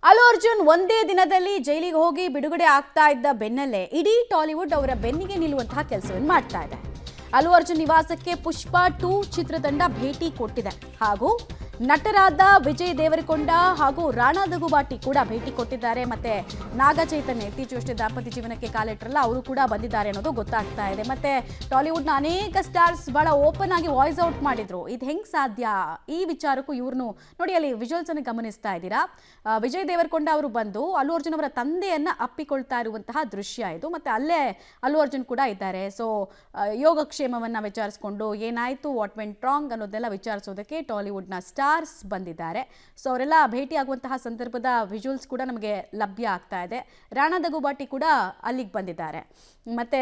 ಅಲ್ಲು ಅರ್ಜುನ್ ಒಂದೇ ದಿನದಲ್ಲಿ ಜೈಲಿಗೆ ಹೋಗಿ ಬಿಡುಗಡೆ ಆಗ್ತಾ ಇದ್ದ ಬೆನ್ನಲ್ಲೇ ಇಡೀ ಟಾಲಿವುಡ್ ಅವರ ಬೆನ್ನಿಗೆ ನಿಲ್ಲುವಂತಹ ಕೆಲಸವನ್ನು ಮಾಡ್ತಾ ಇದೆ. ಅಲ್ಲು ಅರ್ಜುನ್ ನಿವಾಸಕ್ಕೆ ಪುಷ್ಪ 2 ಚಿತ್ರತಂಡ ಭೇಟಿ ಕೊಟ್ಟಿದೆ. ಹಾಗೂ ನಟರಾದ ವಿಜಯ್ ದೇವರಕೊಂಡ ಹಾಗೂ ರಾಣಾ ದಗುಬಾಟಿ ಕೂಡ ಭೇಟಿ ಕೊಟ್ಟಿದ್ದಾರೆ. ಮತ್ತೆ ನಾಗ ಚೈತನ್ಯ ಇತ್ತೀಚೆಗಷ್ಟೇ ದಾಂಪತ್ಯ ಜೀವನಕ್ಕೆ ಕಾಲಿಟ್ಟರಲ್ಲ, ಅವರು ಕೂಡ ಬಂದಿದ್ದಾರೆ ಅನ್ನೋದು ಗೊತ್ತಾಗ್ತಾ ಇದೆ. ಮತ್ತೆ ಟಾಲಿವುಡ್ನ ಅನೇಕ ಸ್ಟಾರ್ಸ್ ಬಹಳ ಓಪನ್ ಆಗಿ ವಾಯ್ಸ್ ಔಟ್ ಮಾಡಿದ್ರು. ಇದು ಹೆಂಗ್ ಸಾಧ್ಯ, ಈ ವಿಚಾರಕ್ಕೂ ಇವ್ರನ್ನು ನೋಡಿ, ಅಲ್ಲಿ ವಿಜುವಲ್ಸ್ ಅನ್ನು ಗಮನಿಸ್ತಾ ಇದ್ದೀರಾ. ವಿಜಯ್ ದೇವರಕೊಂಡ ಅವರು ಬಂದು ಅಲ್ಲು ಅರ್ಜುನ್ ಅವರ ತಂದೆಯನ್ನ ಅಪ್ಪಿಕೊಳ್ತಾ ಇರುವಂತಹ ದೃಶ್ಯ ಇದು. ಮತ್ತೆ ಅಲ್ಲೇ ಅಲ್ಲು ಅರ್ಜುನ್ ಕೂಡ ಇದ್ದಾರೆ. ಸೊ ಯೋಗಕ್ಷೇಮವನ್ನ ವಿಚಾರಿಸಿಕೊಂಡು ಏನಾಯ್ತು, ವಾಟ್ ವೆಂಟ್ ರಾಂಗ್ ಅನ್ನೋದೆಲ್ಲ ವಿಚಾರಿಸೋದಕ್ಕೆ ಟಾಲಿವುಡ್ನ ಸ್ಟಾರ್ಸ್ ಬಂದಿದ್ದಾರೆ. ಸೊ ಅವರೆಲ್ಲ ಭೇಟಿ ಆಗುವಂತಹ ಸಂದರ್ಭದ ವಿಜುವಲ್ಸ್ ಕೂಡ ನಮಗೆ ಲಭ್ಯ ಆಗ್ತಾ ಇದೆ. ರಾಣಾ ದಗುಬಾಟಿ ಕೂಡ ಅಲ್ಲಿಗೆ ಬಂದಿದ್ದಾರೆ. ಮತ್ತೆ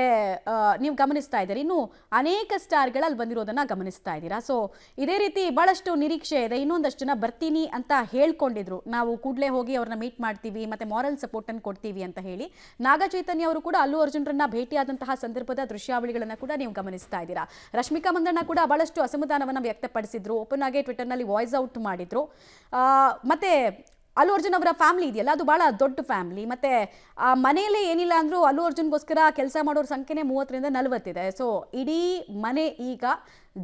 ನೀವು ಗಮನಿಸ್ತಾ ಇದ್ದೀರಿ, ಇನ್ನು ಅನೇಕ ಸ್ಟಾರ್ಗಳಲ್ಲಿ ಬಂದಿರೋದನ್ನ ಗಮನಿಸ್ತಾ ಇದ್ದೀರಾ. ಸೊ ಇದೇ ರೀತಿ ಬಹಳಷ್ಟು ನಿರೀಕ್ಷೆ ಇದೆ. ಇನ್ನೊಂದಷ್ಟು ಜನ ಬರ್ತೀನಿ ಅಂತ ಹೇಳ್ಕೊಂಡಿದ್ರು, ನಾವು ಕೂಡಲೇ ಹೋಗಿ ಅವ್ರನ್ನ ಮೀಟ್ ಮಾಡ್ತೀವಿ ಮತ್ತೆ ಮಾರಲ್ ಸಪೋರ್ಟ್ ಅನ್ನು ಕೊಡ್ತೀವಿ ಅಂತ ಹೇಳಿ. ನಾಗ ಚೈತನ್ಯ ಅವರು ಕೂಡ ಅಲ್ಲು ಅರ್ಜುನ್ರನ್ನ ಭೇಟಿಯಾದಂತಹ ಸಂದರ್ಭದ ದೃಶ್ಯಾವಳಿಗಳನ್ನ ಕೂಡ ನೀವು ಗಮನಿಸ್ತಾ ಇದ್ದೀರಾ. ರಶ್ಮಿಕಾ ಮಂದಣ್ಣ ಕೂಡ ಬಹಳಷ್ಟು ಅಸಮಾಧಾನವನ್ನ ವ್ಯಕ್ತಪಡಿಸಿದ್ರು, ಓಪನ್ ಆಗಿ ಟ್ವಿಟರ್ನಲ್ಲಿ ವಾಯ್ಸ್ ಔಟ್ ಮಾಡಿದ್ರು. ಮತ್ತೆ ಅಲ್ಲು ಅರ್ಜುನ್ ಅವರ ಫ್ಯಾಮಿಲಿ ಇದೆಯಲ್ಲ, ಅದು ಬಹಳ ದೊಡ್ಡ ಫ್ಯಾಮಿಲಿ. ಮತ್ತೆ ಆ ಮನೆಯಲ್ಲೇ ಏನಿಲ್ಲ ಅಂದ್ರೂ ಅಲ್ಲು ಅರ್ಜುನ್ಗೋಸ್ಕರ ಕೆಲಸ ಮಾಡೋರ ಸಂಖ್ಯೆನೇ 30ರಿಂದ 40 ಇದೆ. ಸೊ ಇಡೀ ಮನೆ ಈಗ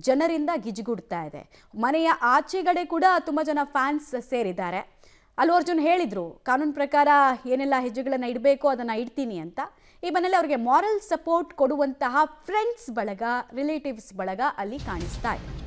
ಜನರಿಂದ ಗಿಜಿಗುಡ್ತಾ ಇದೆ. ಮನೆಯ ಆಚೆಗಡೆ ಕೂಡ ತುಂಬಾ ಜನ ಫ್ಯಾನ್ಸ್ ಸೇರಿದ್ದಾರೆ. ಅಲ್ಲು ಅರ್ಜುನ್ ಹೇಳಿದ್ರು, ಕಾನೂನು ಪ್ರಕಾರ ಏನೆಲ್ಲ ಹೆಜ್ಜೆಗಳನ್ನು ಇಡಬೇಕು ಅದನ್ನು ಇಡ್ತೀನಿ ಅಂತ. ಈ ಮನೆಯಲ್ಲಿ ಅವರಿಗೆ ಮಾರಲ್ ಸಪೋರ್ಟ್ ಕೊಡುವಂತಹ ಫ್ರೆಂಡ್ಸ್ ಬಳಗ, ರಿಲೇಟಿವ್ಸ್ ಬಳಗ ಅಲ್ಲಿ ಕಾಣಿಸ್ತಾ ಇದೆ.